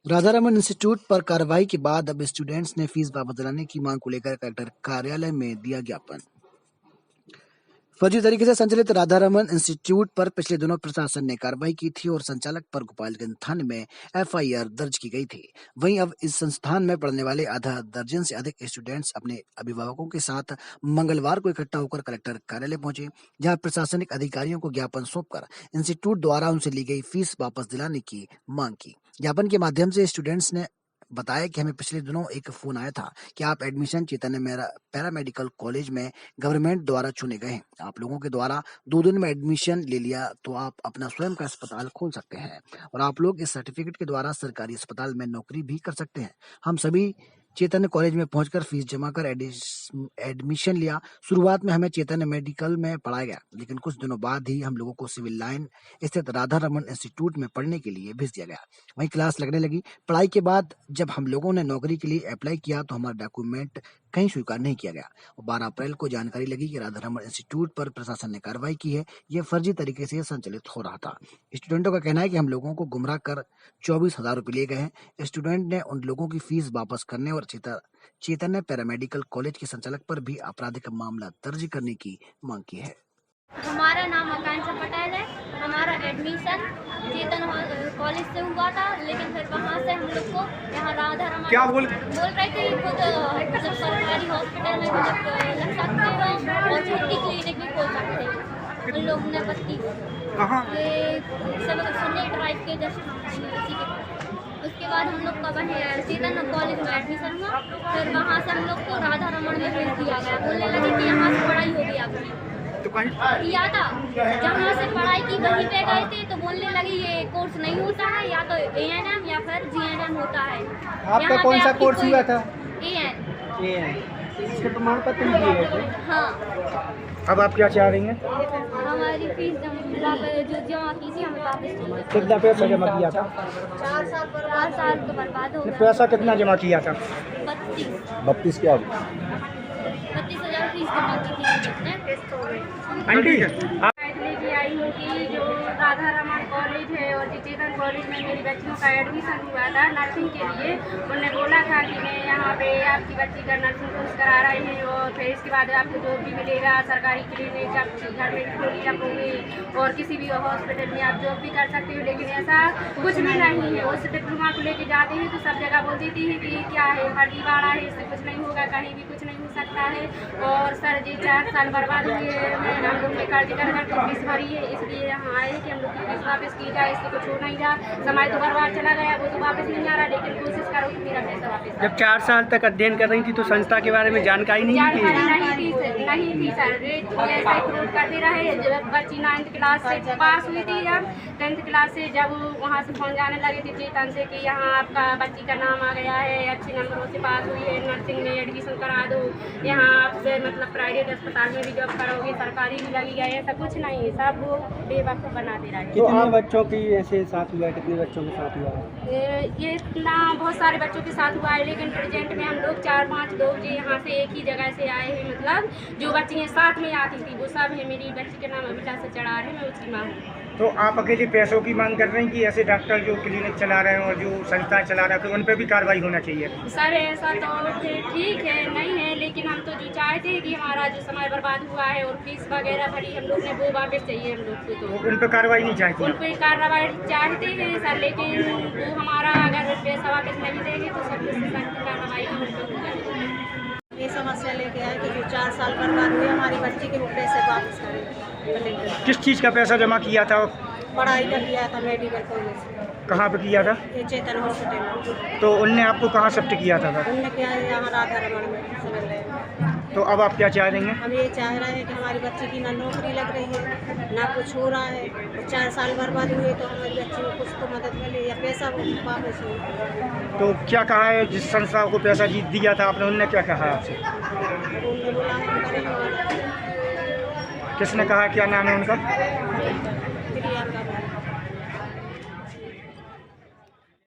Rajaraman institute पर कार्रवाई के बाद अब स्टूडेंट्स ने फीस वापस दिलाने की मांग को लेकर कलेक्टर कार्यालय में दिया ज्ञापन। फर्जी तरीके से संचालित राधारमण इंस्टीट्यूट पर पिछले दिनों प्रशासन ने कार्रवाई की थी और संचालक पर गोपालगंज थाने में एफआईआर दर्ज की गई थी। वहीं अब इस संस्थान में पढ़ने वाले आधा दर्जन से अधिक स्टूडेंट्स अपने अभिभावकों के साथ मंगलवार को इकट्ठा होकर कलेक्टर कार्यालय पहुंचे, जहां प्रशासनिक अधिकारियों को ज्ञापन सौंपकर इंस्टीट्यूट द्वारा उनसे ली गई फीस वापस दिलाने की मांग की। ज्ञापन के माध्यम से स्टूडेंट्स ने बताया कि हमें पिछले दिनों एक फोन आया था कि आप एडमिशन चैतन्य पैरामेडिकल कॉलेज में गवर्नमेंट द्वारा चुने गए हैं। आप लोगों के द्वारा 2 दिन में एडमिशन ले लिया तो आप अपना स्वयं का अस्पताल खोल सकते हैं और आप लोग इस सर्टिफिकेट के द्वारा सरकारी अस्पताल में नौकरी भी कर सकते हैं। हम सभी चैतन्य कॉलेज में पहुंचकर फीस जमा कर एडमिशन लिया। शुरुआत में हमें चैतन्य मेडिकल में पढ़ाया गया, लेकिन कुछ दिनों बाद ही हम लोगों को सिविल लाइन स्थित राधा रमन इंस्टीट्यूट में पढ़ने के लिए भेज दिया गया। वहीं क्लास लगने लगी। पढ़ाई के बाद जब हम लोगों ने नौकरी के लिए अप्लाई किया तो हमारा डॉक्यूमेंट कहीं स्वीकार नहीं किया गया और 12 अप्रैल को जानकारी लगी कि राधा रमन इंस्टीट्यूट पर प्रशासन ने कार्रवाई की है। यह फर्जी तरीके से संचालित हो रहा था। स्टूडेंटों का कहना है कि हम लोगों को गुमराह कर 24,000 रुपये लिए गए हैं। स्टूडेंट ने उन लोगों की फीस वापस करने और चैतन्य पैरामेडिकल कॉलेज के संचालक पर भी आपराधिक मामला दर्ज करने की मांग की है। हमारा नाम आकांक्षा पटेल है। हमारा एडमिशन चेतन कॉलेज से हुआ था, लेकिन फिर वहाँ से हम लोग को यहाँ राधा रमन क्या बोल रहे थे कि खुद मतलब सरकारी हॉस्पिटल में लग सकते हो और छोटी क्लिनिक भी खोल सकते हो। उन लोगों ने बत्ती कहाँ सुन्नी ड्राइव के जस्ट उसी के। उसके बाद हम लोग का वहीं चेतन कॉलेज में एडमिशन हुआ। फिर वहाँ से हम लोग को राधा रमन में भेज दिया गया। बोलने लगे कि यहाँ से पढ़ाई होगी आपकी। तो कहीं किया था, जहाँ से पढ़ाई की वहीं पे गए थे तो बोलने लगे ये कोर्स नहीं होता है, या तो एएनएम या फिर जीएनएम होता है। आपका कौन सा कोर्स हुआ था? एएन। इसके प्रमाण पत्र दिए गए थे। हाँ। अब आप क्या चाह रही हैं? हमारी फीस जो जमा की थी हमें वापस चाहिए। कितना पैसा जमा किया था? 4 साल तो बर्बाद हो गया। पैसा कितना जमा किया था? 32 क्या 32,000 फीस जमा की थी। आंटी आप लेके आई हूँ कि जो राधा रमन कॉलेज है और चेतन कॉलेज में मेरी बच्चियों का एडमिशन हुआ था नर्सिंग के लिए। उन्होंने बोला था कि मैं यहाँ पे आपकी बच्ची का नर्सिंग कोर्स करा रही हूँ और फिर इसके बाद आपको जो भी मिलेगा सरकारी क्लिनिक आप घर में खोली रखोगे और किसी भी हॉस्पिटल में आप जॉब भी कर सकते हो। लेकिन ऐसा कुछ भी नहीं है। उस डिप्लोमा को लेके जाते हैं तो सब जगह बोल देती है कि क्या है फर्जीवाड़ा है, इससे कुछ नहीं होगा, कहीं भी कुछ नहीं हो सकता है। और सर जी 4 साल बर्बाद हुए हम लोग ने कर्ज कर फीस भरी है, इसलिए यहाँ आए कि हम लोग की फीस वापस की जाए। इससे कुछ हो नहीं रहा, समय तो बर्बाद चला गया, वो तो वापस नहीं आ रहा। लेकिन कोशिश करो कि मेरा पैसा वापस। जब 4 साल तक अध्ययन कर रही थी तो संस्था के बारे में जानकारी नहीं थी? नहीं थी सर। ऐसा ही फ्रॉड करते रहे। जब बच्ची 9th क्लास से पास हुई थी, जब 10th क्लास से जब वहाँ से फोन जाने लगे थे चेतन से कि यहाँ आपका बच्ची का नाम आ गया है, अच्छे नंबरों से पास हुई है, नर्सिंग में एडमिशन करा दो, यहाँ आपसे मतलब प्राइवेट अस्पताल में भी जॉब करोगे, सरकारी भी लगी गई। ऐसा कुछ नहीं है, सब वो बेवकूफ़ बनाते रहे। कितने बच्चों की ऐसे साथ हुआ है? कितने बच्चों के साथ हुआ है? ये इतना बहुत सारे बच्चों के साथ हुआ है, लेकिन प्रेजेंट में हम लोग 4-5 लोग जो यहाँ से एक ही जगह से आए हैं। मतलब जो बच्चियाँ साथ में आती थी वो सब है। मेरी बच्ची का नाम अमिता से चढ़ा रहे, मैं उसकी माँ हूँ। तो आप अकेले पैसों की मांग कर रहे हैं कि ऐसे डॉक्टर जो क्लिनिक चला रहे हैं और जो संस्था चला रहे हैं उन पर भी कार्रवाई होना चाहिए? सर ऐसा तो ठीक है, नहीं है, लेकिन हम तो जो चाहते हैं कि हमारा जो समय बर्बाद हुआ है और फीस वगैरह भरी हम लोग ने वो वापस चाहिए हम लोग को। तो उन पर कार्रवाई नहीं चाहती? उन पर कार्रवाई चाहते हैं सर, लेकिन वो हमारा अगर पैसा वापस नहीं देंगे तो सब कुछ सख्त कार्रवाई हम लोग करेंगे। ये समस्या लेके आए कि जो 4 साल बर्बाद हुए हमारी बच्ची के वो पैसे वापस करें। किस चीज़ का पैसा जमा किया था? पढ़ाई का किया था मेडिकल कॉलेज। कहाँ पे किया था? ये चेतन हॉस्पिटल। तो उनने आपको कहाँ शिफ्ट किया था? उनने क्या है यहाँ राधा रमन में समझ रहे हैं। तो अब आप क्या चाह रही हैं? हम ये चाह रहे हैं कि हमारी बच्ची की ना नौकरी लग रही है ना कुछ हो रहा है। और 4 साल बर्बाद हुए तो हमारी बच्ची को कुछ तो मदद मिले या पैसा वापस हो। तो क्या कहा है जिस संस्था को पैसा जीत दिया था आपने, उनने क्या कहा आपसे? उन्होंने बोला हम करेंगे। किसने कहा? क्या नाम है उनका?